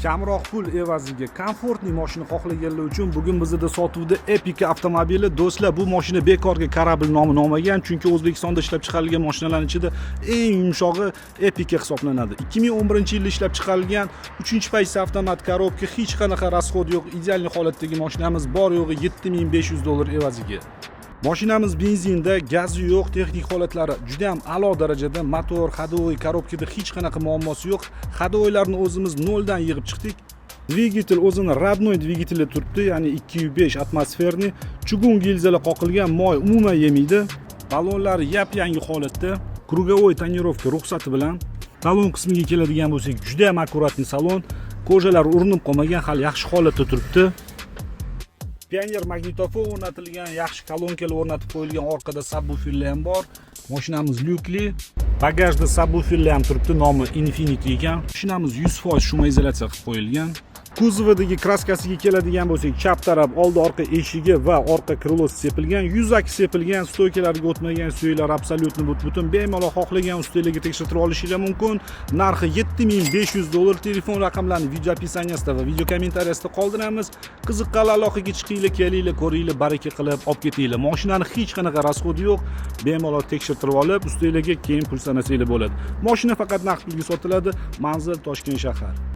Kamroq pul evaziga komfortli mashina xohlaganlar uchun bugun bizda sotuvda Epica avtomobili. Do'stlar, bu mashina bekorga Kорабль nomi olmagan, chunki O'zbekistonda ishlab chiqarilgan mashinalarning ichida eng yumshog'i Epica hisoblanadi. 2011-yilda ishlab chiqarilgan 3-paysa avtomat korobka, hech qanaqa rasxod yo'q, ideal holatdagi mashinamiz bor yo'g'i $7500 evaziga. Mashinamiz benzinda, gazi yo'q, texnik holatlari juda ham a'lo darajada, motor, ходовой, korobkada hech qanaqa muammosi yo'q. Ходовойlarni o'zimiz noldan yig'ib chiqdik. Dvigatel o'zini родной dvigateli turibdi, ya'ni 2.5 atmosferni, chugun gilzalar qoqilgan, moy umuman yemaydi. Balonlari yap-yangi holatda, krugovoy tonirovka ruxsati bilan. Salon qismiga keladigan bo'lsak, juda ham akkuratli salon, ko'jalar urinib qolmagan, hali yaxshi holatda turibdi. Pioneer magnitofon o'rnatilgan, yaxshi kolonkalar o'rnatib qo'yilgan, orqada subwooferlar ham bor. Mashinamiz lyukli, bagajda subwooferlar ham turibdi, nomi Infinity ekan. Mashinamiz 100% shumoizolyatsiya qilib qo'yilgan. Kuzovidagi kraskasiga keladigan bo'lsak, chap taraf oldi orqa eshigi va orqa krilosi sepilgan, yuzaki sepilgan, stoykalarga o'tmagan, suyaklar absolyutni but-butun, bemalol xohlagan ustunlarga tekshirtirib olishingiz mumkin. Narxi $7500. Telefon raqamlarini video opisaniyasida va video kommentariyasida qoldiramiz. Qiziqqan aloqaga chiqinglar, kelinglar, ko'ringlar, baraka qilib olib ketinglar. Mashinani hech qanaqa rasxodi yo'q, bemalol tekshirtirib olib, ustunlarga keyin pul sanasanglar bo'ladi. Mashina faqat naqd pulga sotiladi. Manzil Toshkent shahar.